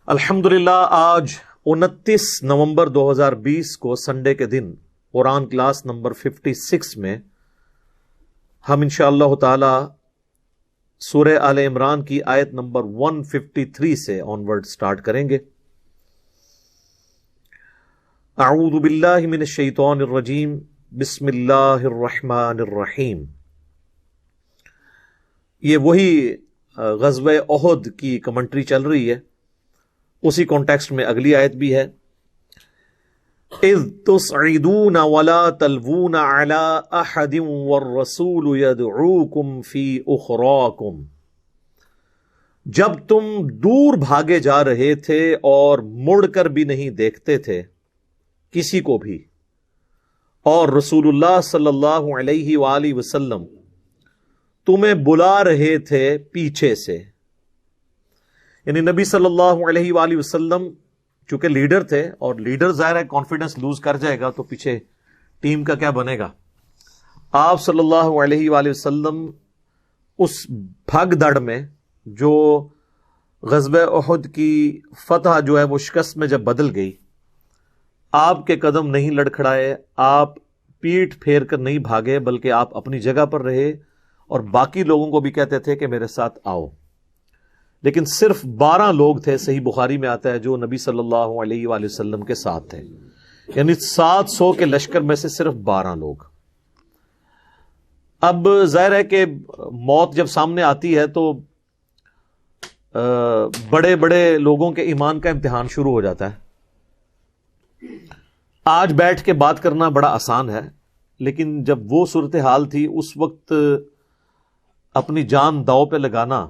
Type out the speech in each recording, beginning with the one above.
الحمدللہ آج 29 نومبر 2020 کو سنڈے کے دن قرآن کلاس نمبر 56 میں ہم انشاءاللہ تعالی سورہ آل عمران کی آیت نمبر 153 سے آنورڈ سٹارٹ کریں گے۔ اعوذ باللہ من الشیطان الرجیم، بسم اللہ الرحمن الرحیم۔ یہ وہی غزوہ احد کی کمنٹری چل رہی ہے، اسی کانٹیکسٹ میں اگلی آیت بھی ہے۔ اذ تصعدون ولا تلوون على احد والرسول يدعوكم في اخراكم، جب تم دور بھاگے جا رہے تھے اور مڑ کر بھی نہیں دیکھتے تھے کسی کو بھی، اور رسول اللہ صلی اللہ علیہ وآلہ وسلم تمہیں بلا رہے تھے پیچھے سے، یعنی نبی صلی اللہ علیہ وآلہ وسلم چونکہ لیڈر تھے، اور لیڈر ظاہر ہے کانفیڈنس لوز کر جائے گا تو پیچھے ٹیم کا کیا بنے گا۔ آپ صلی اللہ علیہ وآلہ وسلم اس بھگ دڑ میں جو غزوہ احد کی فتح جو ہے وہ شکست میں جب بدل گئی، آپ کے قدم نہیں لڑکھڑائے، آپ پیٹھ پھیر کر نہیں بھاگے، بلکہ آپ اپنی جگہ پر رہے اور باقی لوگوں کو بھی کہتے تھے کہ میرے ساتھ آؤ۔ لیکن صرف 12 لوگ تھے، صحیح بخاری میں آتا ہے، جو نبی صلی اللہ علیہ وآلہ وسلم کے ساتھ تھے، یعنی 700 کے لشکر میں سے صرف 12 لوگ۔ اب ظاہر ہے کہ موت جب سامنے آتی ہے تو بڑے بڑے لوگوں کے ایمان کا امتحان شروع ہو جاتا ہے۔ آج بیٹھ کے بات کرنا بڑا آسان ہے، لیکن جب وہ صورتحال تھی اس وقت اپنی جان داؤ پہ لگانا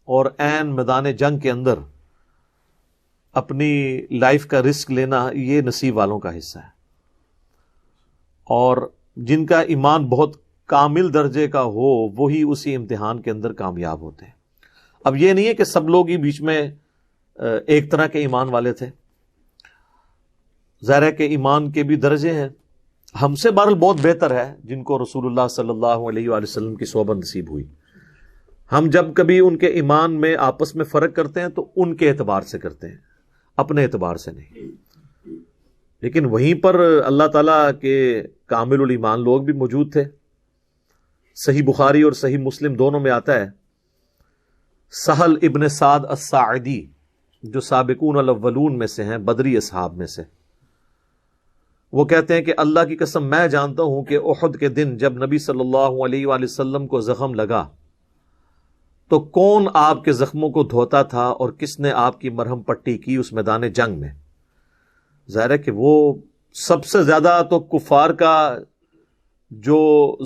اور عین میدان جنگ کے اندر اپنی لائف کا رسک لینا، یہ نصیب والوں کا حصہ ہے، اور جن کا ایمان بہت کامل درجے کا ہو وہی اسی امتحان کے اندر کامیاب ہوتے ہیں۔ اب یہ نہیں ہے کہ سب لوگ ہی بیچ میں ایک طرح کے ایمان والے تھے، ظاہر ہے کہ ایمان کے بھی درجے ہیں۔ ہم سے بہرحال بہت بہتر ہے جن کو رسول اللہ صلی اللہ علیہ وآلہ وسلم کی صحبت نصیب ہوئی۔ ہم جب کبھی ان کے ایمان میں آپس میں فرق کرتے ہیں تو ان کے اعتبار سے کرتے ہیں، اپنے اعتبار سے نہیں۔ لیکن وہیں پر اللہ تعالیٰ کے کامل الایمان لوگ بھی موجود تھے۔ صحیح بخاری اور صحیح مسلم دونوں میں آتا ہے، سہل ابن سعد الساعدی جو سابقون الاولون میں سے ہیں، بدری اصحاب میں سے، وہ کہتے ہیں کہ اللہ کی قسم میں جانتا ہوں کہ احد کے دن جب نبی صلی اللہ علیہ وآلہ وسلم کو زخم لگا تو کون آپ کے زخموں کو دھوتا تھا اور کس نے آپ کی مرہم پٹی کی اس میدان جنگ میں۔ ظاہر ہے کہ وہ سب سے زیادہ تو کفار کا جو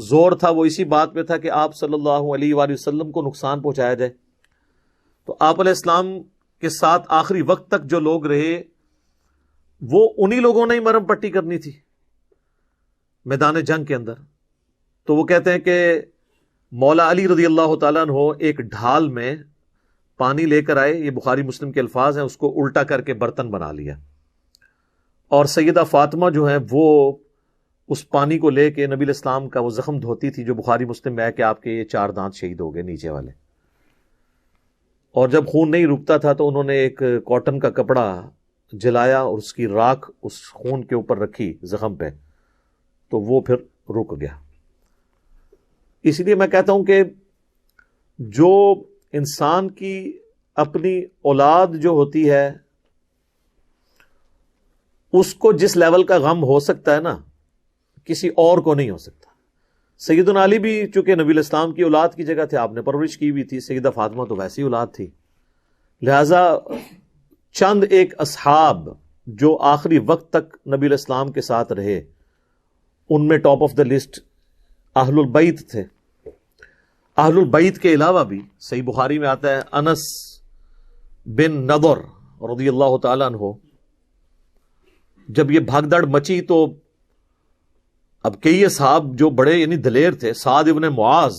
زور تھا وہ اسی بات پہ تھا کہ آپ صلی اللہ علیہ وآلہ وسلم کو نقصان پہنچایا جائے، تو آپ علیہ السلام کے ساتھ آخری وقت تک جو لوگ رہے وہ انہی لوگوں نے ہی مرہم پٹی کرنی تھی میدان جنگ کے اندر۔ تو وہ کہتے ہیں کہ مولا علی رضی اللہ تعالیٰ عنہ ایک ڈھال میں پانی لے کر آئے، یہ بخاری مسلم کے الفاظ ہیں، اس کو الٹا کر کے برتن بنا لیا، اور سیدہ فاطمہ جو ہیں وہ اس پانی کو لے کے نبی علیہ السلام کا وہ زخم دھوتی تھی، جو بخاری مسلم میں ہے کہ آپ کے یہ 4 دانت شہید ہو گئے نیچے والے۔ اور جب خون نہیں رکتا تھا تو انہوں نے ایک کاٹن کا کپڑا جلایا اور اس کی راکھ اس خون کے اوپر رکھی زخم پہ، تو وہ پھر رک گیا۔ اس لیے میں کہتا ہوں کہ جو انسان کی اپنی اولاد جو ہوتی ہے اس کو جس لیول کا غم ہو سکتا ہے نا، کسی اور کو نہیں ہو سکتا۔ سیدنا علی بھی چونکہ نبی علیہ السلام کی اولاد کی جگہ تھے، آپ نے پرورش کی بھی تھی، سیدہ فاطمہ تو ویسی اولاد تھی، لہذا چند ایک اصحاب جو آخری وقت تک نبی علیہ السلام کے ساتھ رہے، ان میں ٹاپ آف دا لسٹ اہل البیت تھے۔ اہل البیت کے علاوہ بھی صحیح بخاری میں آتا ہے، انس بن نضر رضی اللہ تعالیٰ عنہ، جب یہ بھگدڑ مچی تو اب کئی اصحاب جو بڑے یعنی دلیر تھے، سعد ابن معاذ،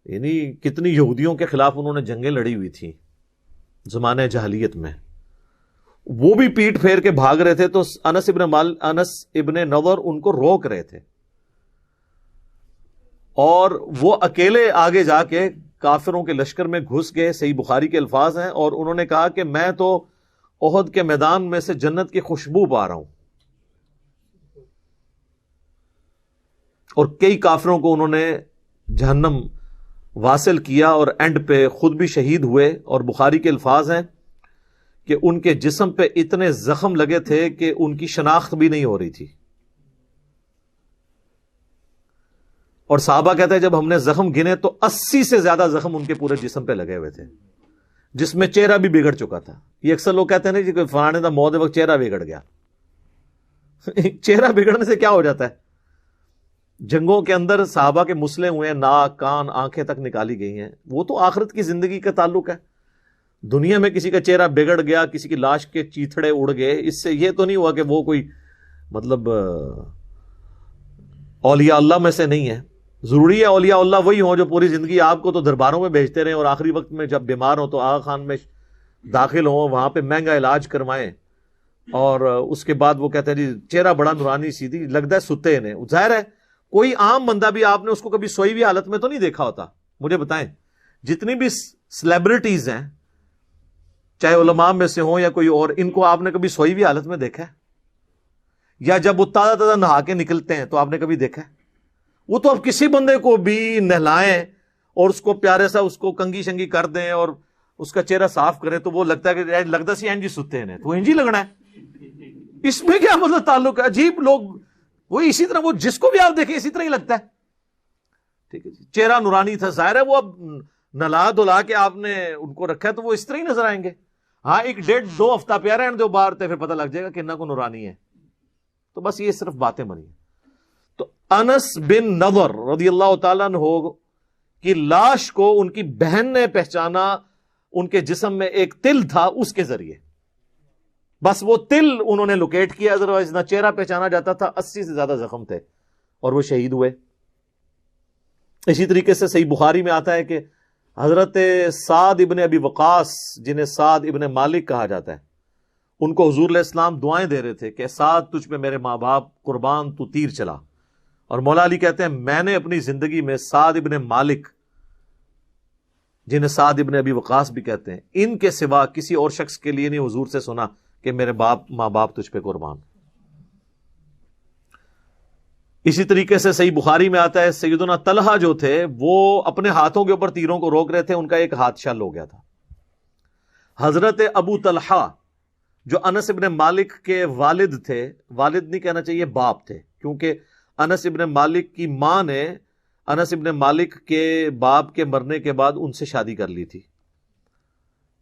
یعنی کتنی یہودیوں کے خلاف انہوں نے جنگیں لڑی ہوئی تھی زمانہ جاہلیت میں، وہ بھی پیٹ پھیر کے بھاگ رہے تھے، تو انس ابن نضر ان کو روک رہے تھے، اور وہ اکیلے آگے جا کے کافروں کے لشکر میں گھس گئے، صحیح بخاری کے الفاظ ہیں، اور انہوں نے کہا کہ میں تو احد کے میدان میں سے جنت کی خوشبو پا رہا ہوں. اور کئی کافروں کو انہوں نے جہنم واصل کیا اور اینڈ پہ خود بھی شہید ہوئے. اور بخاری کے الفاظ ہیں کہ ان کے جسم پہ اتنے زخم لگے تھے کہ ان کی شناخت بھی نہیں ہو رہی تھی. اور صحابہ کہتے ہیں جب ہم نے زخم گنے تو 80 سے زیادہ زخم ان کے پورے جسم پہ لگے ہوئے تھے، جس میں چہرہ بھی بگڑ چکا تھا. یہ اکثر لوگ کہتے ہیں نا جی کہ فلانے دا موت وقت چہرہ بگڑ گیا. چہرہ بگڑنے سے کیا ہو جاتا ہے؟ جنگوں کے اندر صحابہ کے مسلے ہوئے ہیں، ناک کان آنکھیں تک نکالی گئی ہیں. وہ تو آخرت کی زندگی کا تعلق ہے. دنیا میں کسی کا چہرہ بگڑ گیا، کسی کی لاش کے چیتھڑے اڑ گئے، اس سے یہ تو نہیں ہوا کہ وہ کوئی مطلب اولیاء اللہ میں سے نہیں ہے. ضروری ہے اولیاء اللہ وہی ہوں جو پوری زندگی آپ کو تو درباروں میں بھیجتے رہیں اور آخری وقت میں جب بیمار ہوں تو آغا خان میں داخل ہوں، وہاں پہ مہنگا علاج کروائیں، اور اس کے بعد وہ کہتے ہیں جی چہرہ بڑا نورانی سیدھی لگتا ہے ستے نے. ظاہر ہے کوئی عام بندہ بھی آپ نے اس کو کبھی سوئی ہوئی حالت میں تو نہیں دیکھا ہوتا. مجھے بتائیں جتنی بھی سیلیبریٹیز ہیں چاہے علماء میں سے ہوں یا کوئی اور، ان کو آپ نے کبھی سوئی ہوئی حالت میں دیکھا ہے؟ یا جب وہ تازہ تازہ نہا کے نکلتے ہیں تو آپ نے کبھی دیکھا ہے؟ وہ تو اب کسی بندے کو بھی نہلائیں اور اس کو پیارے سا اس کو کنگھی شنگی کر دیں اور اس کا چہرہ صاف کریں تو وہ لگتا ہے کہ لگتا سی اینجی ستے ہیں، تو اینجی لگنا ہے. اس میں کیا مطلب تعلق ہے؟ عجیب لوگ وہ اسی طرح، وہ جس کو بھی آپ دیکھیں اسی طرح ہی لگتا ہے. ٹھیک ہے جی، چہرہ نورانی تھا. ظاہر ہے وہ اب نلا دھلا کے آپ نے ان کو رکھا ہے تو وہ اس طرح ہی نظر آئیں گے. ہاں ایک 1.5-2 ہفتہ پیارا رہنے دو باہر تے پھر پتہ لگ جائے گا کہ انہاں کو نورانی ہے. تو بس یہ صرف باتیں بنی ہیں. تو انس بن نضر رضی اللہ تعالیٰ عنہ کی لاش کو ان کی بہن نے پہچانا، ان کے جسم میں ایک تل تھا اس کے ذریعے. بس وہ تل انہوں نے لوکیٹ کیا، ادروائز نہ چہرہ پہچانا جاتا تھا. 80 سے زیادہ زخم تھے اور وہ شہید ہوئے. اسی طریقے سے صحیح بخاری میں آتا ہے کہ حضرت سعد ابن ابی وقاص، جنہیں سعد ابن مالک کہا جاتا ہے، ان کو حضور علیہ السلام دعائیں دے رہے تھے کہ سعد تجھ پہ میرے ماں باپ قربان، تو تیر چلا. اور مولا علی کہتے ہیں میں نے اپنی زندگی میں سعد ابن مالک، جنہیں سعد ابن ابی وقاص بھی کہتے ہیں، ان کے سوا کسی اور شخص کے لیے نہیں حضور سے سنا کہ میرے ماں باپ تجھ پہ قربان. اسی طریقے سے صحیح بخاری میں آتا ہے سیدنا طلحہ جو تھے وہ اپنے ہاتھوں کے اوپر تیروں کو روک رہے تھے، ان کا ایک ہاتھ شل ہو گیا تھا. حضرت ابو طلحہ جو انس ابن مالک کے والد تھے، والد نہیں کہنا چاہیے باپ تھے، کیونکہ انس ابن مالک کی ماں نے انس ابن مالک کے باپ کے مرنے کے بعد ان سے شادی کر لی تھی،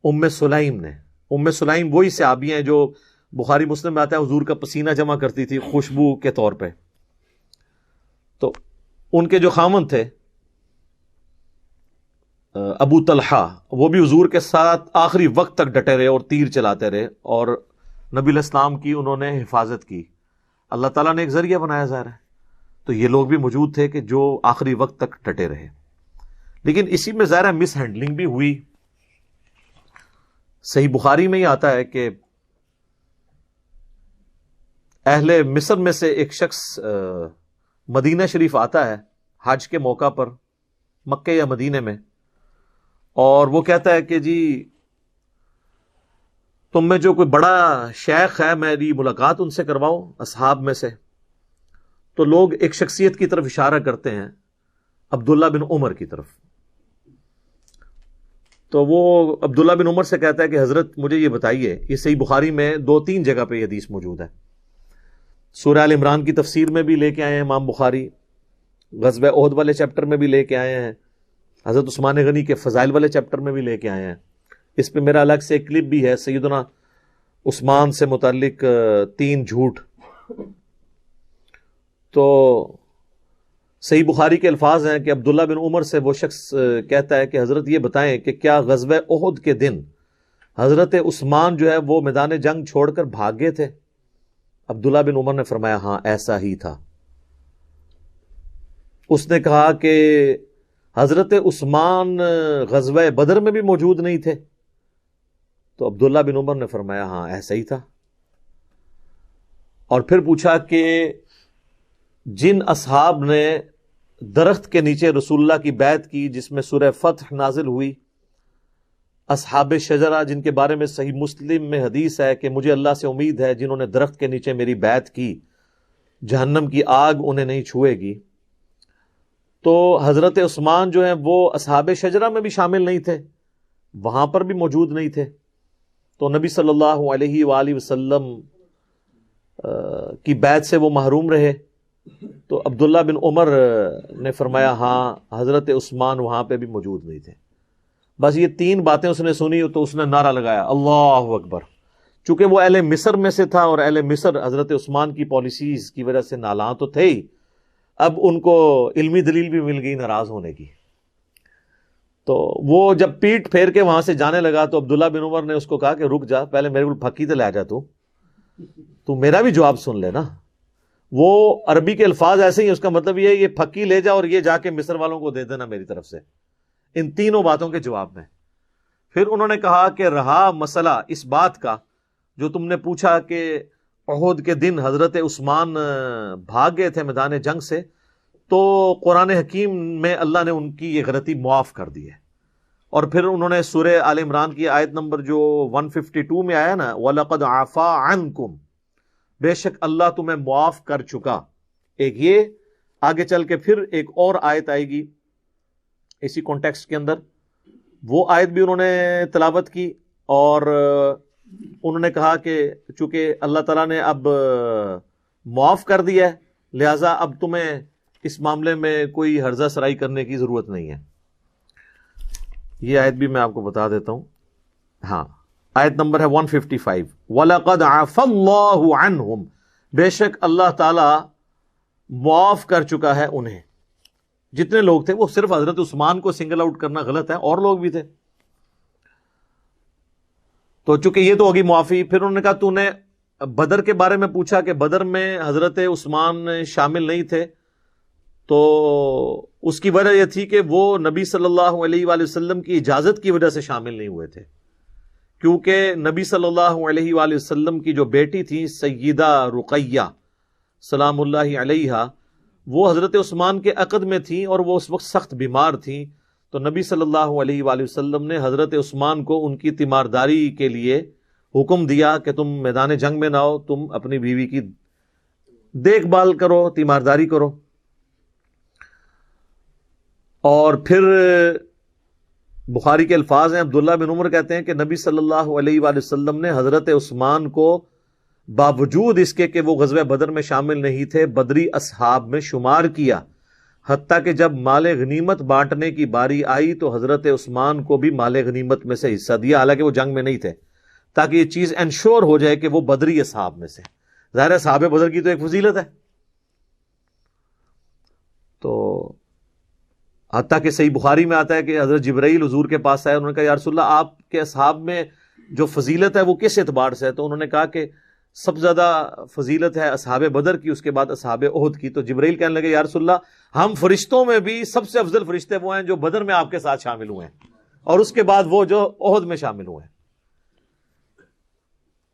ام سلیم نے. ام سلیم وہی صحابی ہیں جو بخاری مسلم میں آتا ہے حضور کا پسینہ جمع کرتی تھی خوشبو کے طور پہ. تو ان کے جو خامن تھے ابو طلحہ، وہ بھی حضور کے ساتھ آخری وقت تک ڈٹے رہے اور تیر چلاتے رہے اور نبی علیہ السلام کی انہوں نے حفاظت کی. اللہ تعالیٰ نے ایک ذریعہ بنایا ظاہر ہے. تو یہ لوگ بھی موجود تھے کہ جو آخری وقت تک ڈٹے رہے. لیکن اسی میں ظاہر ہے مس ہینڈلنگ بھی ہوئی. صحیح بخاری میں ہی آتا ہے کہ اہل مصر میں سے ایک شخص مدینہ شریف آتا ہے حج کے موقع پر، مکہ یا مدینے میں، اور وہ کہتا ہے کہ جی تم میں جو کوئی بڑا شیخ ہے میری ملاقات ان سے کرواؤ اصحاب میں سے. تو لوگ ایک شخصیت کی طرف اشارہ کرتے ہیں، عبداللہ بن عمر کی طرف. تو وہ عبداللہ بن عمر سے کہتا ہے کہ حضرت مجھے یہ بتائیے، یہ صحیح بخاری میں 2-3 جگہ پہ یہ حدیث موجود ہے. سورہ آل عمران کی تفسیر میں بھی لے کے آئے ہیں امام بخاری، غزوہ احد والے چیپٹر میں بھی لے کے آئے ہیں، حضرت عثمان غنی کے فضائل والے چیپٹر میں بھی لے کے آئے ہیں. اس پہ میرا الگ سے ایک کلپ بھی ہے سیدنا عثمان سے متعلق 3 جھوٹ. تو صحیح بخاری کے الفاظ ہیں کہ عبداللہ بن عمر سے وہ شخص کہتا ہے کہ حضرت یہ بتائیں کہ کیا غزوہ احد کے دن حضرت عثمان جو ہے وہ میدان جنگ چھوڑ کر بھاگ گئے تھے؟ عبداللہ بن عمر نے فرمایا ہاں ایسا ہی تھا. اس نے کہا کہ حضرت عثمان غزوہ بدر میں بھی موجود نہیں تھے؟ تو عبداللہ بن عمر نے فرمایا ہاں ایسا ہی تھا. اور پھر پوچھا کہ جن اصحاب نے درخت کے نیچے رسول اللہ کی بیعت کی جس میں سورہ فتح نازل ہوئی، اصحاب شجرہ جن کے بارے میں صحیح مسلم میں حدیث ہے کہ مجھے اللہ سے امید ہے جنہوں نے درخت کے نیچے میری بیعت کی جہنم کی آگ انہیں نہیں چھوئے گی. تو حضرت عثمان جو ہیں وہ اصحاب شجرہ میں بھی شامل نہیں تھے، وہاں پر بھی موجود نہیں تھے. تو نبی صلی اللہ علیہ وآلہ وسلم کی بیعت سے وہ محروم رہے. تو عبداللہ بن عمر نے فرمایا ہاں حضرت عثمان وہاں پہ بھی موجود نہیں تھے. بس یہ تین باتیں اس نے سنی تو اس نے نعرہ لگایا اللہ اکبر. چونکہ وہ اہل مصر میں سے تھا اور اہل مصر حضرت عثمان کی پالیسیز کی وجہ سے نالاں تو تھے ہی، اب ان کو علمی دلیل بھی مل گئی ناراض ہونے کی. تو وہ جب پیٹ پھیر کے وہاں سے جانے لگا تو عبداللہ بن عمر نے اس کو کہا کہ رک جا، پہلے میرے کو پھکی تو لے جا، تو میرا بھی جواب سن لے نا. وہ عربی کے الفاظ ایسے ہی، اس کا مطلب یہ پھکی لے جا اور یہ جا کے مصر والوں کو دے دینا میری طرف سے، ان تینوں باتوں کے جواب میں. پھر انہوں نے کہا کہ رہا مسئلہ اس بات کا جو تم نے پوچھا کہ احد کے دن حضرت عثمان بھاگ گئے تھے میدان جنگ سے، تو قرآن حکیم میں اللہ نے ان کی یہ غلطی معاف کر دی ہے. اور پھر انہوں نے سورہ آل عمران کی آیت نمبر جو 152 میں آیا نا وَلَقَدْ عَفَا عَنْكُمْ، بے شک اللہ تمہیں معاف کر چکا. ایک یہ آگے چل کے پھر ایک اور آیت آئے گی اسی کانٹیکسٹ کے اندر، وہ آیت بھی انہوں نے تلاوت کی اور انہوں نے کہا کہ چونکہ اللہ تعالیٰ نے اب معاف کر دیا ہے لہٰذا اب تمہیں اس معاملے میں کوئی ہرزہ سرائی کرنے کی ضرورت نہیں ہے. یہ آیت بھی میں آپ کو بتا دیتا ہوں. ہاں آیت نمبر ہے 155 وَلَقَدْ عَفَا اللَّهُ عَنْهُمْ، بے شک اللہ تعالی معاف کر چکا ہے انہیں. جتنے لوگ تھے، وہ صرف حضرت عثمان کو سنگل آؤٹ کرنا غلط ہے، اور لوگ بھی تھے. تو چونکہ یہ تو ہوگی معافی. پھر انہوں نے کہا تو نے بدر کے بارے میں پوچھا کہ بدر میں حضرت عثمان شامل نہیں تھے، تو اس کی وجہ یہ تھی کہ وہ نبی صلی اللہ علیہ وآلہ وسلم کی اجازت کی وجہ سے شامل نہیں ہوئے تھے، کیونکہ نبی صلی اللہ علیہ وآلہ وسلم کی جو بیٹی تھی سیدہ رقیہ سلام اللہ علیہا، وہ حضرت عثمان کے عقد میں تھیں اور وہ اس وقت سخت بیمار تھیں. تو نبی صلی اللہ علیہ وآلہ وسلم نے حضرت عثمان کو ان کی تیمارداری کے لیے حکم دیا کہ تم میدان جنگ میں نہ ہو، تم اپنی بیوی کی دیکھ بھال کرو، تیمارداری کرو. اور پھر بخاری کے الفاظ ہیں، عبداللہ بن عمر کہتے ہیں کہ نبی صلی اللہ علیہ وآلہ وسلم نے حضرت عثمان کو باوجود اس کے کہ وہ غزوہ بدر میں شامل نہیں تھے بدری اصحاب میں شمار کیا، حتیٰ کہ جب مال غنیمت بانٹنے کی باری آئی تو حضرت عثمان کو بھی مال غنیمت میں سے حصہ دیا، حالانکہ وہ جنگ میں نہیں تھے، تاکہ یہ چیز انشور ہو جائے کہ وہ بدری اصحاب میں سے. ظاہر ہے صحابہ بدر کی تو ایک فضیلت ہے. تو حتیٰ کہ صحیح بخاری میں آتا ہے کہ حضرت جبرائیل حضور کے پاس آئے، انہوں نے کہا یا رسول اللہ آپ کے اصحاب میں جو فضیلت ہے وہ کس اعتبار سے ہے؟ تو انہوں نے کہا کہ سب سے زیادہ فضیلت ہے اصحاب بدر کی، اس کے بعد اصحاب احد کی. تو جبرائیل کہنے لگے یا رسول اللہ ہم فرشتوں میں بھی سب سے افضل فرشتے وہ ہیں جو بدر میں آپ کے ساتھ شامل ہوئے ہیں، اور اس کے بعد وہ جو احد میں شامل ہوئے ہیں.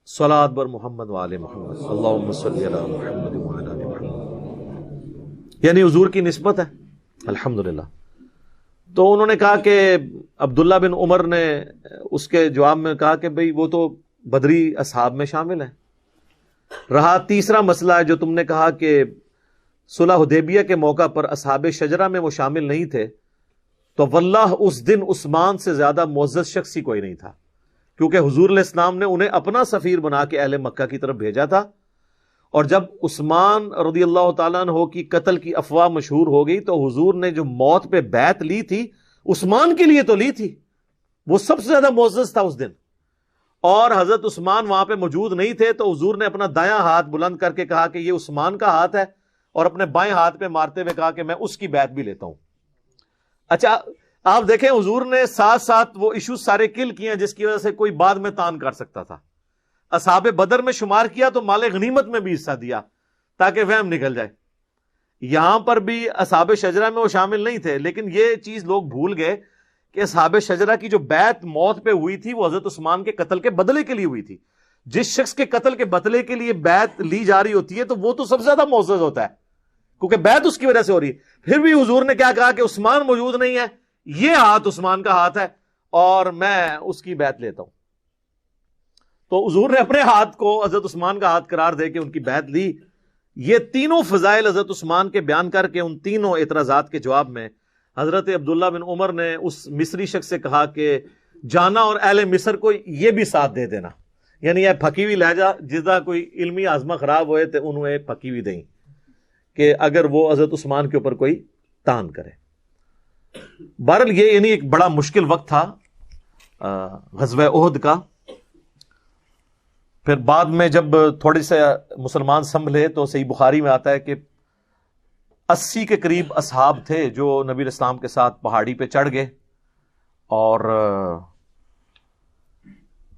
صلاۃ بر محمد وآل محمد اللہم صلی علی محمد وعلی آل محمد، یعنی حضور کی نسبت ہے الحمدللہ. تو انہوں نے کہا کہ عبداللہ بن عمر نے اس کے جواب میں کہا کہ بھئی وہ تو بدری اصحاب میں شامل ہیں. رہا تیسرا مسئلہ ہے جو تم نے کہا کہ صلح حدیبیہ کے موقع پر اصحاب شجرہ میں وہ شامل نہیں تھے، تو واللہ اس دن عثمان سے زیادہ معزز شخص ہی کوئی نہیں تھا، کیونکہ حضور علیہ السلام نے انہیں اپنا سفیر بنا کے اہل مکہ کی طرف بھیجا تھا. اور جب عثمان رضی اللہ تعالیٰ عنہ کی قتل کی افواہ مشہور ہو گئی تو حضور نے جو موت پہ بیعت لی تھی عثمان کے لیے تو لی تھی، وہ سب سے زیادہ معزز تھا اس دن، اور حضرت عثمان وہاں پہ موجود نہیں تھے. تو حضور نے اپنا دایاں ہاتھ بلند کر کے کہا کہ یہ عثمان کا ہاتھ ہے، اور اپنے بائیں ہاتھ پہ مارتے ہوئے کہا کہ میں اس کی بیعت بھی لیتا ہوں. اچھا آپ دیکھیں حضور نے ساتھ ساتھ وہ ایشوز سارے کل کیے ہیں جس کی وجہ سے کوئی بعد میں تان کر سکتا تھا. اصحاب بدر میں شمار کیا تو مال غنیمت میں بھی حصہ دیا تاکہ وہم نکل جائے. یہاں پر بھی اصحاب شجرہ میں وہ شامل نہیں تھے، لیکن یہ چیز لوگ بھول گئے کہ اصحاب شجرہ کی جو بیعت موت پہ ہوئی تھی وہ حضرت عثمان کے قتل کے بدلے کے لیے ہوئی تھی. جس شخص کے قتل کے بدلے کے لیے بیعت لی جا رہی ہوتی ہے تو وہ تو سب سے زیادہ معزز ہوتا ہے، کیونکہ بیعت اس کی وجہ سے ہو رہی ہے. پھر بھی حضور نے کیا کہا کہ عثمان موجود نہیں ہے، یہ ہاتھ عثمان کا ہاتھ ہے، اور میں اس کی بیعت لیتا ہوں. تو حضور نے اپنے ہاتھ کو حضرت عثمان کا ہاتھ قرار دے کے ان کی بیعت لی. یہ تینوں فضائل حضرت عثمان کے بیان کر کے ان تینوں اعتراضات کے جواب میں حضرت عبداللہ بن عمر نے اس مصری شخص سے کہا کہ جانا اور اہل مصر کو یہ بھی ساتھ دے دینا، یعنی یہ پھکی ہوئی لہجہ جدا کوئی علمی آزما خراب ہوئے تو انہوں پھکی ہوئی دیں کہ اگر وہ حضرت عثمان کے اوپر کوئی تان کرے. بہرحال یہ یعنی ایک بڑا مشکل وقت تھا غزوہ احد کا. پھر بعد میں جب تھوڑے سے مسلمان سنبھلے تو صحیح بخاری میں آتا ہے کہ 80 کے قریب اصحاب تھے جو نبی علیہ السلام کے ساتھ پہاڑی پہ چڑھ گئے، اور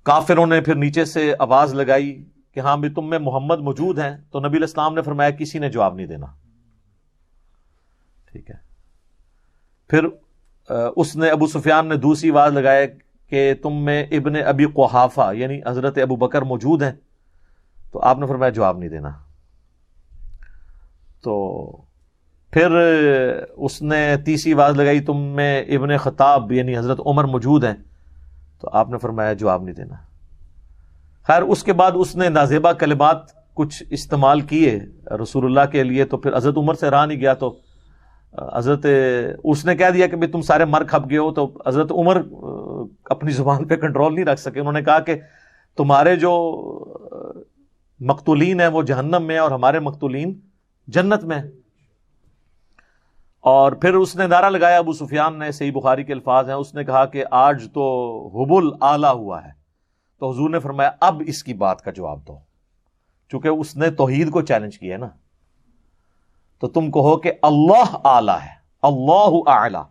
کافروں نے پھر نیچے سے آواز لگائی کہ ہاں بھی تم میں محمد موجود ہیں. تو نبی علیہ السلام نے فرمایا کسی نے جواب نہیں دینا. ٹھیک ہے. پھر اس نے ابو سفیان نے دوسری آواز لگایا کہ تم میں ابن ابی قحافہ یعنی حضرت ابو بکر موجود ہیں. تو آپ نے فرمایا جواب نہیں دینا. تو پھر اس نے تیسری آواز لگائی تم میں ابن خطاب یعنی حضرت عمر موجود ہیں. تو آپ نے فرمایا جواب نہیں دینا. خیر اس کے بعد اس نے نازیبہ کلمات کچھ استعمال کیے رسول اللہ کے لیے. تو پھر حضرت عمر سے رہا نہیں گیا، تو حضرت اس نے کہہ دیا کہ تم سارے مر کھپ گئے ہو. تو حضرت عمر اپنی زبان پہ کنٹرول نہیں رکھ سکے. انہوں نے کہا کہ تمہارے جو مقتولین ہیں وہ جہنم میں اور ہمارے مقتولین جنت میں. اور پھر اس نے نعرہ لگایا، ابو سفیان نے، صحیح بخاری کے الفاظ ہیں، اس نے کہا کہ آج تو حبل آلہ ہوا ہے. تو حضور نے فرمایا اب اس کی بات کا جواب دو، چونکہ اس نے توحید کو چیلنج کیا ہے نا. تو تم کہو کہ اللہ اعلی ہے، اللہ اعلی.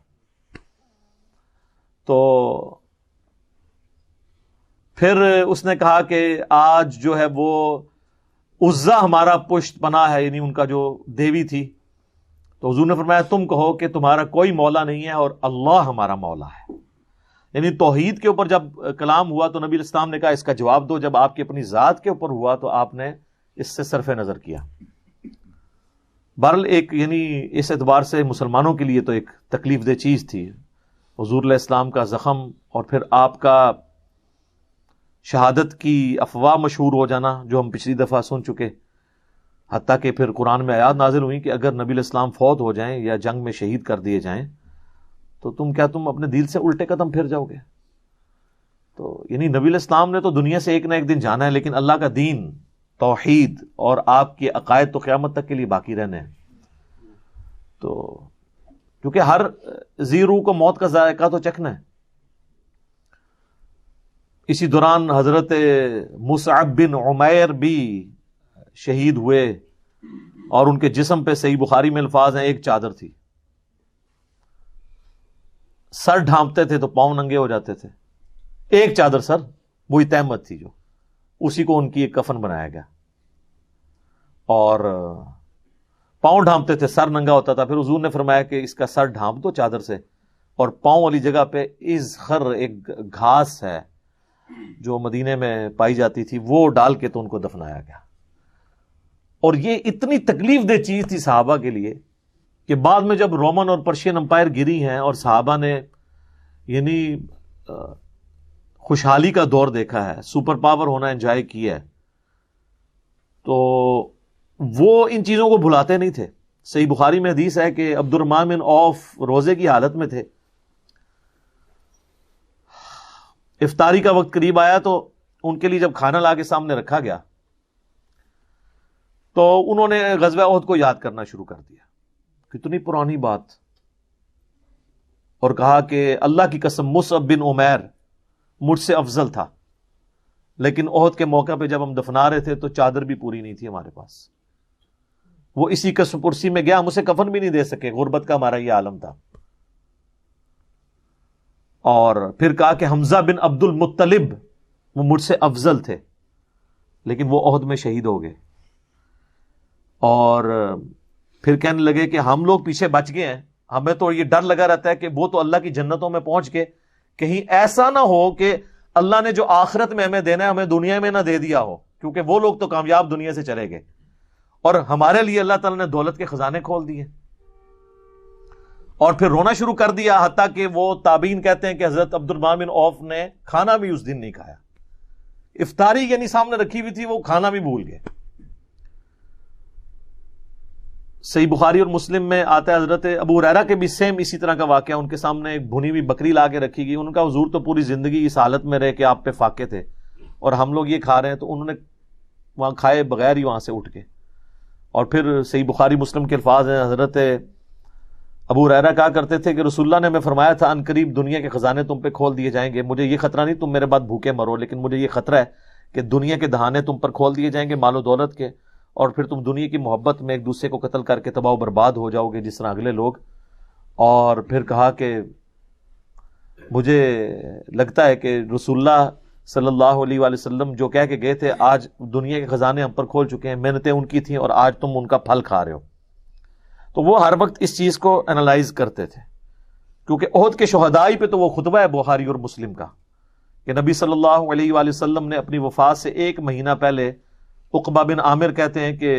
تو پھر اس نے کہا کہ آج جو ہے وہ عزا ہمارا پشت پناہ ہے، یعنی ان کا جو دیوی تھی. تو حضور نے فرمایا تم کہو کہ تمہارا کوئی مولا نہیں ہے اور اللہ ہمارا مولا ہے. یعنی توحید کے اوپر جب کلام ہوا تو نبی علیہ السلام نے کہا اس کا جواب دو. جب آپ کی اپنی ذات کے اوپر ہوا تو آپ نے اس سے صرف نظر کیا. بہرحال ایک یعنی اس اعتبار سے مسلمانوں کے لیے تو ایک تکلیف دہ چیز تھی حضور علیہ السلام کا زخم، اور پھر آپ کا شہادت کی افواہ مشہور ہو جانا جو ہم پچھلی دفعہ سن چکے. حتیٰ کہ پھر قرآن میں آیات نازل ہوئی کہ اگر نبی علیہ السلام فوت ہو جائیں یا جنگ میں شہید کر دیے جائیں تو تم اپنے دل سے الٹے قدم پھر جاؤ گے. تو یعنی نبی علیہ السلام نے تو دنیا سے ایک نہ ایک دن جانا ہے، لیکن اللہ کا دین، توحید اور آپ کے عقائد تو قیامت تک کے لیے باقی رہنے ہیں. تو کیونکہ ہر ذی روح کو موت کا ذائقہ تو چکھنا ہے. اسی دوران حضرت مصعب بن عمیر بھی شہید ہوئے، اور ان کے جسم پہ صحیح بخاری میں الفاظ ہیں ایک چادر تھی. سر ڈھانپتے تھے تو پاؤں ننگے ہو جاتے تھے. ایک چادر سر، وہی تہمت تھی جو اسی کو ان کی ایک کفن بنایا گیا. اور پاؤں ڈھانپتے تھے، سر ننگا ہوتا تھا. پھر حضور نے فرمایا کہ اس کا سر ڈھانپ دو چادر سے، اور پاؤں والی جگہ پہ ازخر ایک گھاس ہے جو مدینے میں پائی جاتی تھی، وہ ڈال کے تو ان کو دفنایا گیا. اور یہ اتنی تکلیف دہ چیز تھی صحابہ کے لیے کہ بعد میں جب رومن اور پرشین امپائر گری ہیں اور صحابہ نے یعنی خوشحالی کا دور دیکھا ہے، سپر پاور ہونا انجوائے کیا ہے، تو وہ ان چیزوں کو بھلاتے نہیں تھے. صحیح بخاری میں حدیث ہے کہ عبد الرحمن بن عوف روزے کی حالت میں تھے. افطاری کا وقت قریب آیا تو ان کے لیے جب کھانا لا کے سامنے رکھا گیا تو انہوں نے غزوہ احد کو یاد کرنا شروع کر دیا. کتنی پرانی بات. اور کہا کہ اللہ کی قسم مصعب بن عمیر مجھ سے افضل تھا، لیکن احد کے موقع پہ جب ہم دفنا رہے تھے تو چادر بھی پوری نہیں تھی ہمارے پاس. وہ اسی کا سپرسی میں گیا، ہم اسے کفن بھی نہیں دے سکے، غربت کا ہمارا یہ عالم تھا. اور پھر کہا کہ حمزہ بن عبد المطلب وہ مجھ سے افضل تھے، لیکن وہ احد میں شہید ہو گئے. اور پھر کہنے لگے کہ ہم لوگ پیچھے بچ گئے ہیں، ہمیں تو یہ ڈر لگا رہتا ہے کہ وہ تو اللہ کی جنتوں میں پہنچ کے کہیں ایسا نہ ہو کہ اللہ نے جو آخرت میں ہمیں دینا ہے ہمیں دنیا میں نہ دے دیا ہو، کیونکہ وہ لوگ تو کامیاب دنیا سے چلے گئے اور ہمارے لیے اللہ تعالیٰ نے دولت کے خزانے کھول دیے. اور پھر رونا شروع کر دیا، حتیٰ کہ وہ تابعین کہتے ہیں کہ حضرت عبد الرحمن بن عوف نے کھانا بھی اس دن نہیں کھایا، افطاری یعنی سامنے رکھی ہوئی تھی، وہ کھانا بھی بھول گئے۔ صحیح بخاری اور مسلم میں آتا ہے حضرت ابو ہریرہ کے بھی سیم اسی طرح کا واقعہ، ان کے سامنے ایک بھنی ہوئی بکری لا کے رکھی گئی، ان کا حضور تو پوری زندگی اس حالت میں رہے کہ آپ پہ فاقے تھے اور ہم لوگ یہ کھا رہے ہیں، تو انہوں نے وہاں کھائے بغیر ہی وہاں سے اٹھ کے۔ اور پھر صحیح بخاری مسلم کے الفاظ ہیں، حضرت ابو ہریرہ کہا کرتے تھے کہ رسول اللہ نے ہمیں فرمایا تھا ان قریب دنیا کے خزانے تم پہ کھول دیے جائیں گے، مجھے یہ خطرہ نہیں تم میرے بعد بھوکے مرو، لیکن مجھے یہ خطرہ ہے کہ دنیا کے دہانے تم پر کھول دیے جائیں گے مال و دولت کے، اور پھر تم دنیا کی محبت میں ایک دوسرے کو قتل کر کے تباہ و برباد ہو جاؤ گے جس طرح اگلے لوگ۔ اور پھر کہا کہ مجھے لگتا ہے کہ رسول اللہ صلی اللہ علیہ وآلہ وسلم جو کہہ کے گئے تھے آج دنیا کے خزانے ہم پر کھول چکے ہیں، محنتیں ان کی تھیں اور آج تم ان کا پھل کھا رہے ہو۔ تو وہ ہر وقت اس چیز کو انالائز کرتے تھے، کیونکہ احد کے شہداء پہ تو وہ خطبہ ہے بخاری اور مسلم کا کہ نبی صلی اللہ علیہ وآلہ وسلم نے اپنی وفات سے 1 مہینہ پہلے، عقبہ بن عامر کہتے ہیں کہ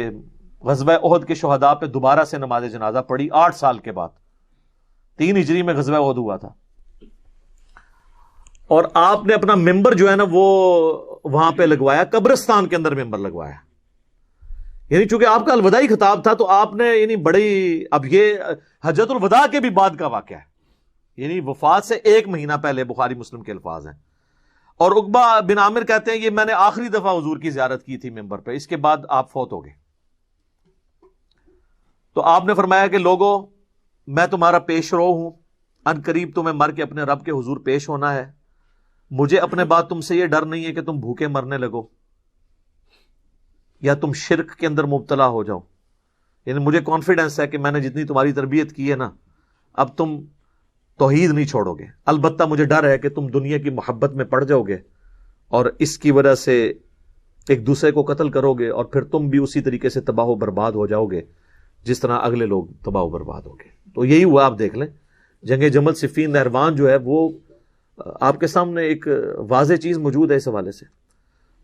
غزوہ احد کے شہداء پہ دوبارہ سے نماز جنازہ پڑھی 8 سال کے بعد، 3 ہجری میں غزوہ احد ہوا تھا، اور آپ نے اپنا ممبر جو ہے نا وہ وہاں پہ لگوایا، قبرستان کے اندر ممبر لگوایا، یعنی چونکہ آپ کا الوداعی خطاب تھا تو آپ نے یعنی بڑی، اب یہ حجۃ الوداع کے بھی بعد کا واقعہ ہے، یعنی وفات سے 1 مہینہ پہلے، بخاری مسلم کے الفاظ ہیں۔ اور عقبہ بن عامر کہتے ہیں یہ میں نے آخری دفعہ حضور کی زیارت کی تھی ممبر پہ، اس کے بعد آپ فوت ہو گئے۔ تو آپ نے فرمایا کہ لوگوں میں تمہارا پیش رو ہوں، ان قریب تمہیں مر کے اپنے رب کے حضور پیش ہونا ہے، مجھے اپنے بعد تم سے یہ ڈر نہیں ہے کہ تم بھوکے مرنے لگو یا تم شرک کے اندر مبتلا ہو جاؤ، یعنی مجھے کانفیڈنس ہے کہ میں نے جتنی تمہاری تربیت کی ہے نا اب تم توحید نہیں چھوڑو گے، البتہ مجھے ڈر ہے کہ تم دنیا کی محبت میں پڑ جاؤ گے اور اس کی وجہ سے ایک دوسرے کو قتل کرو گے اور پھر تم بھی اسی طریقے سے تباہ و برباد ہو جاؤ گے جس طرح اگلے لوگ تباہ و برباد ہو گے۔ تو یہی ہوا، آپ دیکھ لیں جنگ جمل صفین نہروان جو ہے وہ آپ کے سامنے ایک واضح چیز موجود ہے اس حوالے سے۔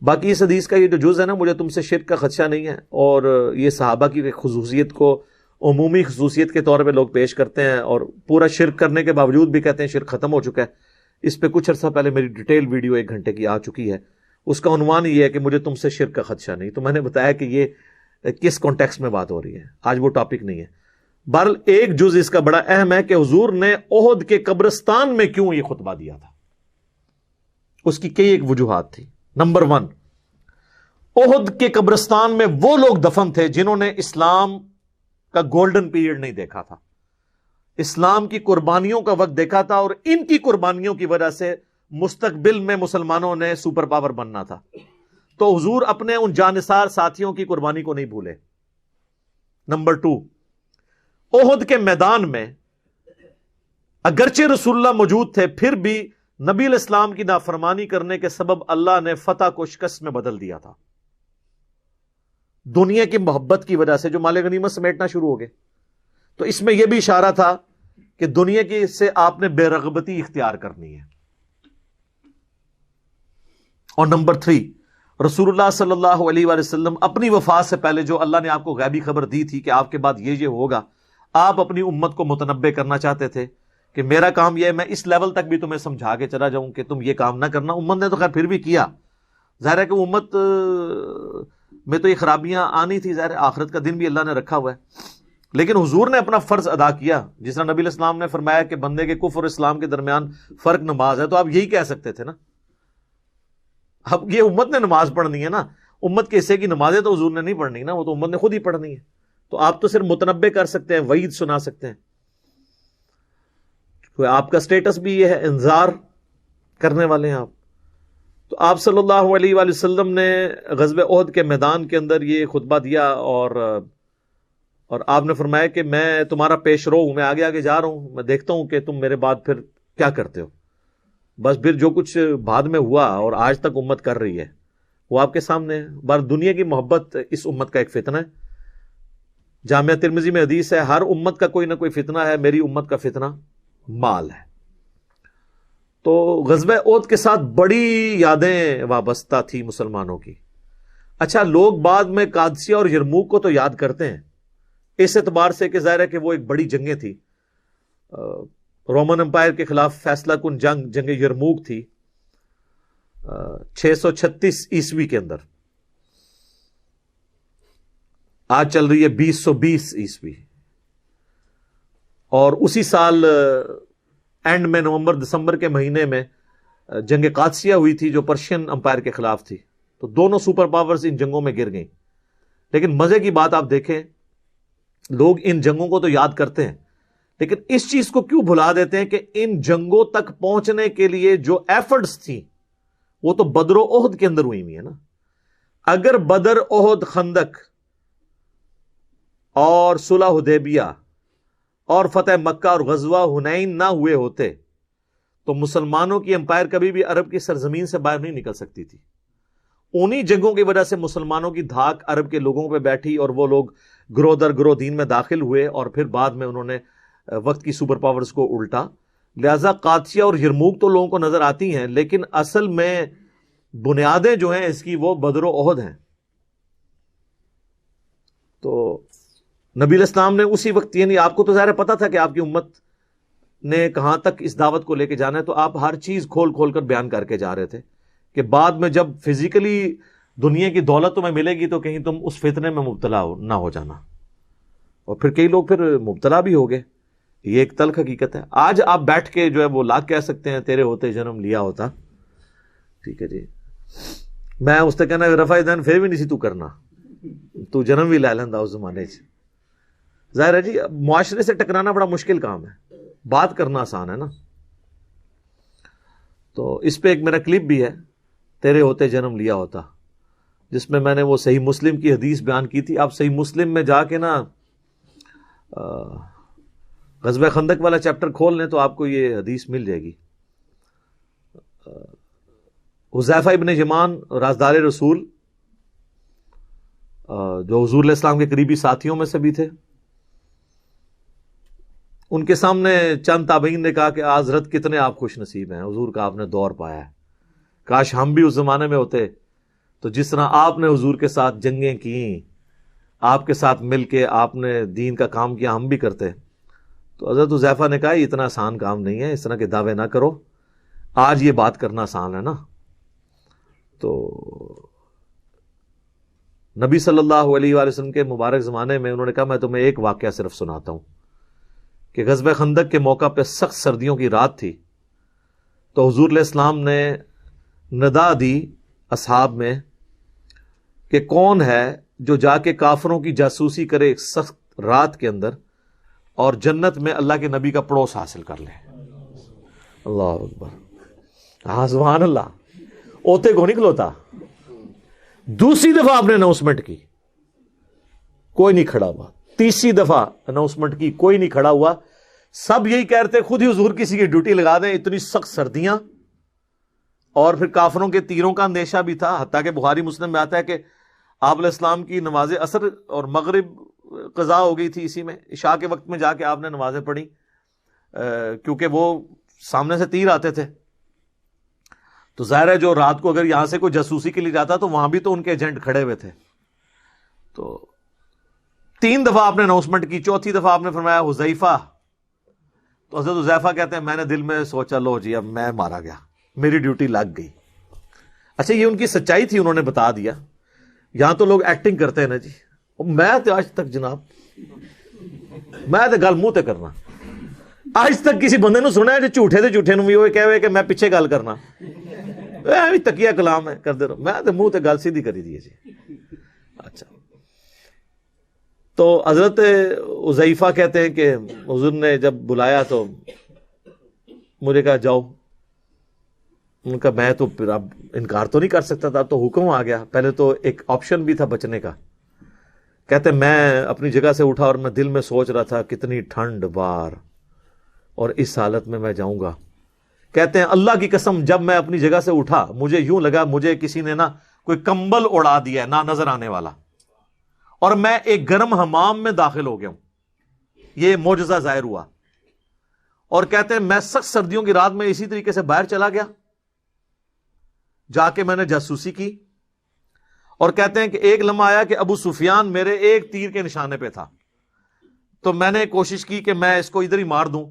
باقی اس حدیث کا یہ جو جز ہے نا، مجھے تم سے شرک کا خدشہ نہیں ہے، اور یہ صحابہ کی خصوصیت کو عمومی خصوصیت کے طور پہ لوگ پیش کرتے ہیں اور پورا شرک کرنے کے باوجود بھی کہتے ہیں شرک ختم ہو چکا ہے۔ اس پہ کچھ عرصہ پہلے میری ڈیٹیل ویڈیو 1 گھنٹے کی آ چکی ہے، اس کا عنوان یہ ہے کہ مجھے تم سے شرک کا خدشہ نہیں، تو میں نے بتایا کہ یہ کس کانٹیکسٹ میں بات ہو رہی ہے، آج وہ ٹاپک نہیں ہے۔ بہرحال ایک جز اس کا بڑا اہم ہے کہ حضور نے احد کے قبرستان میں کیوں یہ خطبہ دیا تھا، اس کی کئی ایک وجوہات تھی۔ نمبر 1، احد کے قبرستان میں وہ لوگ دفن تھے جنہوں نے اسلام کا گولڈن پیریڈ نہیں دیکھا تھا، اسلام کی قربانیوں کا وقت دیکھا تھا، اور ان کی قربانیوں کی وجہ سے مستقبل میں مسلمانوں نے سپر پاور بننا تھا۔ تو حضور اپنے ان جانثار ساتھیوں کی قربانی کو نہیں بھولے۔ نمبر 2، احد کے میدان میں اگرچہ رسول اللہ موجود تھے، پھر بھی نبی علیہ السلام کی نافرمانی کرنے کے سبب اللہ نے فتح کو شکست میں بدل دیا تھا، دنیا کی محبت کی وجہ سے جو مال غنیمت سمیٹنا شروع ہو گئے۔ تو اس میں یہ بھی اشارہ تھا کہ دنیا کی سے آپ نے بے رغبتی اختیار کرنی ہے۔ اور نمبر 3، رسول اللہ صلی اللہ علیہ وآلہ وسلم اپنی وفات سے پہلے جو اللہ نے آپ کو غیبی خبر دی تھی کہ آپ کے بعد یہ ہوگا، آپ اپنی امت کو متنبع کرنا چاہتے تھے کہ میرا کام یہ ہے، میں اس لیول تک بھی تمہیں سمجھا کے چلا جاؤں کہ تم یہ کام نہ کرنا۔ امت نے تو خیر پھر بھی کیا، ظاہر ہے کہ امت میں تو یہ خرابیاں آنی تھی، ظاہر آخرت کا دن بھی اللہ نے رکھا ہوا ہے، لیکن حضور نے اپنا فرض ادا کیا، جس طرح نبی علیہ السلام نے فرمایا کہ بندے کے کفر اور اسلام کے درمیان فرق نماز ہے، تو آپ یہی کہہ سکتے تھے نا، اب یہ امت نے نماز پڑھنی ہے نا، امت کے حصے کی نمازیں تو حضور نے نہیں پڑھنی نا، وہ تو امت نے خود ہی پڑھنی ہے، تو آپ تو صرف متنبع کر سکتے ہیں، وعید سنا سکتے ہیں۔ آپ کا سٹیٹس بھی یہ ہے، انذار کرنے والے ہیں آپ۔ تو آپ صلی اللہ علیہ وآلہ وسلم نے غزوہ احد کے میدان کے اندر یہ خطبہ دیا، اور آپ نے فرمایا کہ میں تمہارا پیش رو ہوں، میں آگے آگے جا رہا ہوں، میں دیکھتا ہوں کہ تم میرے بعد پھر کیا کرتے ہو۔ بس پھر جو کچھ بعد میں ہوا اور آج تک امت کر رہی ہے وہ آپ کے سامنے ہے۔ بار دنیا کی محبت اس امت کا ایک فتنہ ہے۔ جامعہ ترمذی میں حدیث ہے، ہر امت کا کوئی نہ کوئی فتنہ ہے، میری امت کا فتنہ مال ہے۔ تو غزوہ احد کے ساتھ بڑی یادیں وابستہ تھی مسلمانوں کی۔ اچھا، لوگ بعد میں قادسیہ اور یرموک کو تو یاد کرتے ہیں اس اعتبار سے کہ ظاہر ہے کہ وہ ایک بڑی جنگیں تھی، رومن امپائر کے خلاف فیصلہ کن جنگ یرموک تھی 636 عیسوی کے اندر. آج چل رہی ہے 2020 عیسوی. اور اسی سال اینڈ میں نومبر دسمبر کے مہینے میں جنگ قادسیہ ہوئی تھی جو پرشین امپائر کے خلاف تھی. تو دونوں سپر پاورز ان جنگوں میں گر گئیں. لیکن مزے کی بات آپ دیکھیں، لوگ ان جنگوں کو تو یاد کرتے ہیں لیکن اس چیز کو کیوں بھلا دیتے ہیں کہ ان جنگوں تک پہنچنے کے لیے جو ایفرٹس تھی وہ تو بدر و احد کے اندر ہوئی ہوئی ہے نا. اگر بدر، احد، خندق اور صلح حدیبیہ اور فتح مکہ اور غزوہ حنین نہ ہوئے ہوتے تو مسلمانوں کی امپائر کبھی بھی عرب کی سرزمین سے باہر نہیں نکل سکتی تھی. انہی جنگوں کی وجہ سے مسلمانوں کی دھاک عرب کے لوگوں پہ بیٹھی اور وہ لوگ گروہ در گروہ دین میں داخل ہوئے اور پھر بعد میں انہوں نے وقت کی سپر پاورز کو الٹا. لہذا قادسیہ اور یرموک تو لوگوں کو نظر آتی ہیں لیکن اصل میں بنیادیں جو ہیں اس کی وہ بدر و احد ہیں. تو نبی علیہ السلام نے اسی وقت، یعنی آپ کو تو ظاہر پتا تھا کہ آپ کی امت نے کہاں تک اس دعوت کو لے کے جانا ہے، تو آپ ہر چیز کھول کھول کر بیان کر کے جا رہے تھے کہ بعد میں جب فزیکلی دنیا کی دولت تمہیں ملے گی تو کہیں تم اس فتنے میں مبتلا نہ ہو جانا. اور پھر کئی لوگ پھر مبتلا بھی ہو گئے. یہ ایک تلخ حقیقت ہے. آج آپ بیٹھ کے جو ہے وہ لاکھ کہہ سکتے ہیں تیرے ہوتے جنم لیا ہوتا. ٹھیک ہے جی، میں اس سے کہنا رفع دین پھر بھی نہیں سی تو کرنا، تو جنم بھی لے لینا اس زمانے سے. ظاہر ہے جی معاشرے سے ٹکرانا بڑا مشکل کام ہے، بات کرنا آسان ہے نا. تو اس پہ ایک میرا کلپ بھی ہے، تیرے ہوتے جنم لیا ہوتا، جس میں میں نے وہ صحیح مسلم کی حدیث بیان کی تھی. آپ صحیح مسلم میں جا کے نا غزوہ خندق والا چیپٹر کھول لیں تو آپ کو یہ حدیث مل جائے گی. حذیفہ ابن یمان رازدار رسول جو حضور علیہ السلام کے قریبی ساتھیوں میں سے بھی تھے، ان کے سامنے چند تابعین نے کہا کہ حضرت کتنے آپ خوش نصیب ہیں، حضور کا آپ نے دور پایا ہے، کاش ہم بھی اس زمانے میں ہوتے تو جس طرح آپ نے حضور کے ساتھ جنگیں کی، آپ کے ساتھ مل کے آپ نے دین کا کام کیا، ہم بھی کرتے. تو حضرت حذیفہ نے کہا یہ اتنا آسان کام نہیں ہے، اس طرح کے دعوے نہ کرو، آج یہ بات کرنا آسان ہے نا. تو نبی صلی اللہ علیہ وآلہ وسلم کے مبارک زمانے میں انہوں نے کہا میں تمہیں ایک واقعہ صرف سناتا ہوں کہ غزوہ خندق کے موقع پہ سخت سردیوں کی رات تھی. تو حضور علیہ السلام نے ندا دی اصحاب میں کہ کون ہے جو جا کے کافروں کی جاسوسی کرے ایک سخت رات کے اندر اور جنت میں اللہ کے نبی کا پڑوس حاصل کر لے. اللہ اکبر، ہاں سبحان اللہ. اوتے کو نہیں کھلوتا. دوسری دفعہ آپ نے اناؤنسمنٹ کی، کوئی نہیں کھڑا ہوا. تیسری دفعہ اناؤنسمنٹ کی، کوئی نہیں کھڑا ہوا. سب یہی کہتے خود ہی حضور کسی کی ڈیوٹی لگا دیں، اتنی سخت سردیاں اور پھر کافروں کے تیروں کا اندیشہ بھی تھا. حتیٰ کہ بخاری مسلم میں آتا ہے کہ آپ علیہ السلام کی نماز عصر اور مغرب قضا ہو گئی تھی، اسی میں عشاء کے وقت میں جا کے آپ نے نمازیں پڑھی کیونکہ وہ سامنے سے تیر آتے تھے. تو ظاہر ہے جو رات کو اگر یہاں سے کوئی جاسوسی کے لیے جاتا تو وہاں بھی تو ان کے ایجنٹ کھڑے ہوئے تھے. تو 3 دفعہ آپ نے اناؤنسمنٹ کی، چوتھی دفعہ آپ نے فرمایا حذیفہ. تو حضرت حذیفہ کہتے ہیں میں نے دل میں سوچا لو جی اب میں مارا گیا، میری ڈیوٹی لگ گئی. اچھا یہ ان کی سچائی تھی، انہوں نے بتا دیا. یہاں تو لوگ ایکٹنگ کرتے ہیں نا جی. میں تو آج تک جناب میں تو گل منہ تے کرنا، آج تک کسی بندے نو سنا ہے جو جھوٹے تے جھوٹے نو بھی وہ کہے کہ میں پیچھے گل کرنا تکیہ کلام ہے کر دے رہا، میں تو منہ تے گل سیدھی کری دی جی. اچھا تو حضرت حذیفہ کہتے ہیں کہ حضور نے جب بلایا تو مجھے کہا جاؤ. ان کا میں تو پھر اب انکار تو نہیں کر سکتا تھا، تو حکم آ گیا. پہلے تو ایک آپشن بھی تھا بچنے کا. کہتے میں اپنی جگہ سے اٹھا اور میں دل میں سوچ رہا تھا کتنی ٹھنڈ بار اور اس حالت میں جاؤں گا. کہتے ہیں اللہ کی قسم جب میں اپنی جگہ سے اٹھا مجھے یوں لگا مجھے کسی نے نا کوئی کمبل اڑا دیا ہے نہ نظر آنے والا، اور میں ایک گرم حمام میں داخل ہو گیا ہوں. یہ معجزہ ظاہر ہوا. اور کہتے ہیں میں سخت سردیوں کی رات میں اسی طریقے سے باہر چلا گیا، جا کے میں نے جاسوسی کی. اور کہتے ہیں کہ ایک لمحہ آیا کہ ابو سفیان میرے ایک تیر کے نشانے پہ تھا، تو میں نے کوشش کی کہ میں اس کو ادھر ہی مار دوں.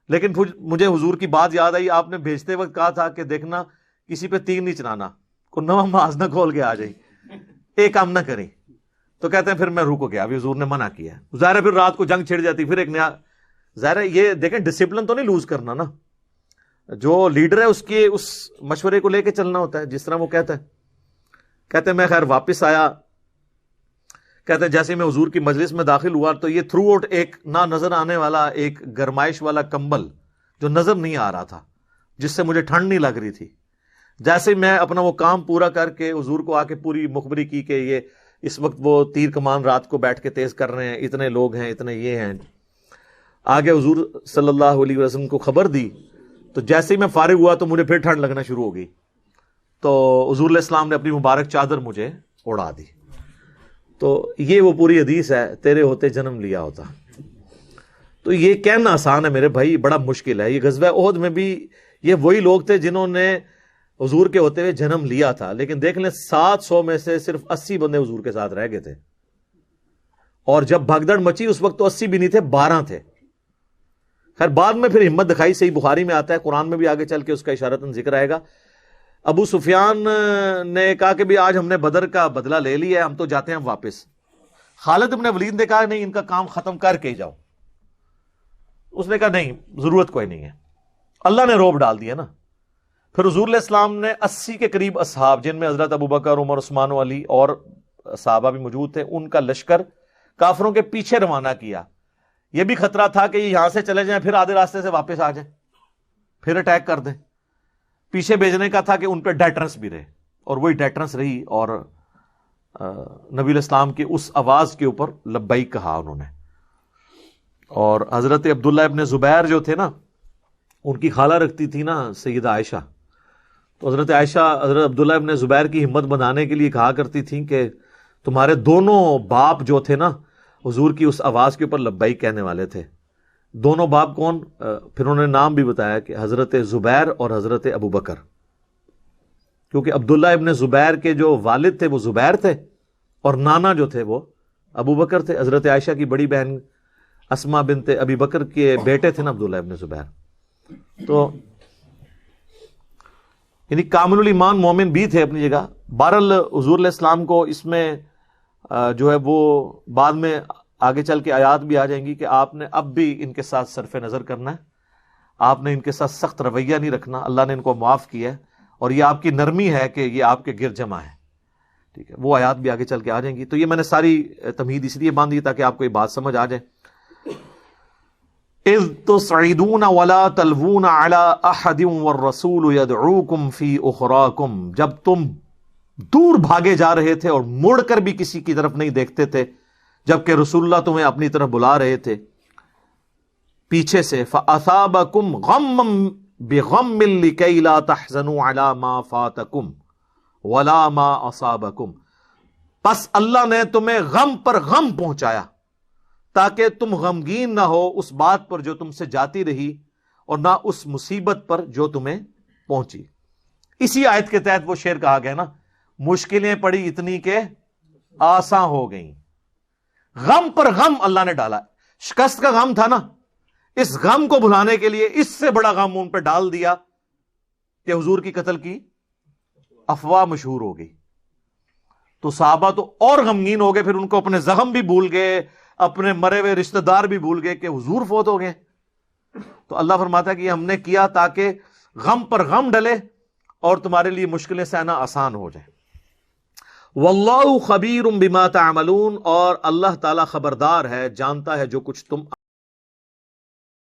لیکن مجھے حضور کی بات یاد آئی، آپ نے بھیجتے وقت کہا تھا کہ دیکھنا کسی پہ تیر نہیں چلانا، کوئی نواں ماز نہ کھول کے آ جائیں، ایک کام نہ کریں. تو کہتے ہیں پھر میں رک گیا، ابھی حضور نے منع کیا. ظاہر ہے پھر رات کو جنگ چھڑ جاتی، پھر ایک نیا. ظاہر ہے یہ دیکھیں ڈسپلن تو نہیں لوز کرنا نا، جو لیڈر ہے اس کے اس مشورے کو لے کے چلنا ہوتا ہے جس طرح وہ کہتا ہے. کہتے ہیں میں خیر واپس آیا، کہتے ہیں جیسے میں حضور کی مجلس میں داخل ہوا تو یہ تھرو آؤٹ ایک نہ نظر آنے والا ایک گرمائش والا کمبل جو نظر نہیں آ رہا تھا، جس سے مجھے ٹھنڈ نہیں لگ رہی تھی. جیسے میں اپنا وہ کام پورا کر کے حضور کو آ کے پوری مخبری کی کہ یہ اس وقت وہ تیر کمان رات کو بیٹھ کے تیز کر رہے ہیں، اتنے لوگ ہیں، اتنے یہ ہیں، آگے حضور صلی اللہ علیہ وسلم کو خبر دی. تو جیسے ہی میں فارغ ہوا تو مجھے پھر ٹھنڈ لگنا شروع ہو گئی. تو حضور علیہ السلام نے اپنی مبارک چادر مجھے اڑا دی. تو یہ وہ پوری حدیث ہے، تیرے ہوتے جنم لیا ہوتا. تو یہ کہنا آسان ہے میرے بھائی، بڑا مشکل ہے. یہ غزوہ احد میں بھی یہ وہی لوگ تھے جنہوں نے حضور کے ہوتے ہوئے جنم لیا تھا، لیکن دیکھ لیں 700 میں سے صرف 80 بندے حضور کے ساتھ رہ گئے تھے. اور جب بھگدڑ مچی اس وقت تو 80 بھی نہیں تھے، 12 تھے. خیر بعد میں پھر ہمت دکھائی، صحیح بخاری میں آتا ہے، قرآن میں بھی آگے چل کے اس کا اشارتاً ذکر آئے گا. ابو سفیان نے کہا کہ بھی آج ہم نے بدر کا بدلہ لے لیا ہے، ہم تو جاتے ہیں واپس. خالد بن ولید نے کہا نہیں، ان کا کام ختم کر کے ہی جاؤ. اس نے کہا نہیں، ضرورت کوئی نہیں ہے. اللہ نے روب ڈال دیا نا. پھر حضور علیہ السلام نے 80 کے قریب اصحاب، جن میں حضرت ابوبکر، عمر، عثمان و علی اور صحابہ بھی موجود تھے، ان کا لشکر کافروں کے پیچھے روانہ کیا. یہ بھی خطرہ تھا کہ یہ یہاں سے چلے جائیں، پھر آدھے راستے سے واپس آ جائیں، پھر اٹیک کر دیں. پیچھے بھیجنے کا تھا کہ ان پہ ڈیٹرنس بھی رہے، اور وہی ڈیٹرنس رہی. اور نبی علیہ السلام کی اس آواز کے اوپر لبیک کہا انہوں نے. اور حضرت عبداللہ ابن زبیر جو تھے نا، ان کی خالہ رکھتی تھی نا سیدہ عائشہ. تو حضرت عائشہ حضرت عبداللہ ابن زبیر کی ہمت بندھانے کے لیے کہا کرتی تھیں کہ تمہارے دونوں باپ جو تھے نا حضور کی اس آواز کے اوپر لبیک کہنے والے تھے. دونوں باپ کون؟ پھر انہوں نے نام بھی بتایا کہ حضرت زبیر اور حضرت ابو بکر، کیونکہ عبداللہ ابن زبیر کے جو والد تھے وہ زبیر تھے، اور نانا جو تھے وہ ابو بکر تھے. حضرت عائشہ کی بڑی بہن اسما بنت ابی بکر کے بیٹے تھے نا عبداللہ ابن زبیر. تو یعنی کامل الایمان مومن بھی تھے اپنی جگہ. بہرحال حضور علیہ السلام کو اس میں جو ہے وہ بعد میں آگے چل کے آیات بھی آ جائیں گی کہ آپ نے اب بھی ان کے ساتھ صرف نظر کرنا ہے، آپ نے ان کے ساتھ سخت رویہ نہیں رکھنا. اللہ نے ان کو معاف کیا ہے، اور یہ آپ کی نرمی ہے کہ یہ آپ کے گر جمع ہے. ٹھیک ہے، وہ آیات بھی آگے چل کے آ جائیں گی. تو یہ میں نے ساری تمہید اس لیے باندھی تاکہ آپ کو یہ بات سمجھ آ جائے. اذ تصعدون ولا تلوون على احد والرسول يدعوكم في اخراكم، جب تم دور بھاگے جا رہے تھے اور مڑ کر بھی کسی کی طرف نہیں دیکھتے تھے، جبکہ رسول اللہ تمہیں اپنی طرف بلا رہے تھے پیچھے سے. فاصابكم غما بغم لكي لا تحزنوا على ما فاتكم ولا ما اصابكم، پس اللہ نے تمہیں غم پر غم پہنچایا تاکہ تم غمگین نہ ہو اس بات پر جو تم سے جاتی رہی، اور نہ اس مصیبت پر جو تمہیں پہنچی. اسی آیت کے تحت وہ شعر کہا گیا نا، مشکلیں پڑی اتنی کہ آساں ہو گئیں. غم پر غم اللہ نے ڈالا. شکست کا غم تھا نا، اس غم کو بھلانے کے لیے اس سے بڑا غم ان پہ ڈال دیا کہ حضور کی قتل کی افواہ مشہور ہو گئی. تو صحابہ تو اور غمگین ہو گئے، پھر ان کو اپنے زخم بھی بھول گئے، اپنے مرے ہوئے رشتہ دار بھی بھول گئے کہ حضور فوت ہو گئے. تو اللہ فرماتا ہے کہ یہ ہم نے کیا تاکہ غم پر غم ڈلے اور تمہارے لیے مشکلیں سہنا آسان ہو جائے. واللہ خبیر بما تعملون، اور اللہ تعالی خبردار ہے، جانتا ہے جو کچھ تم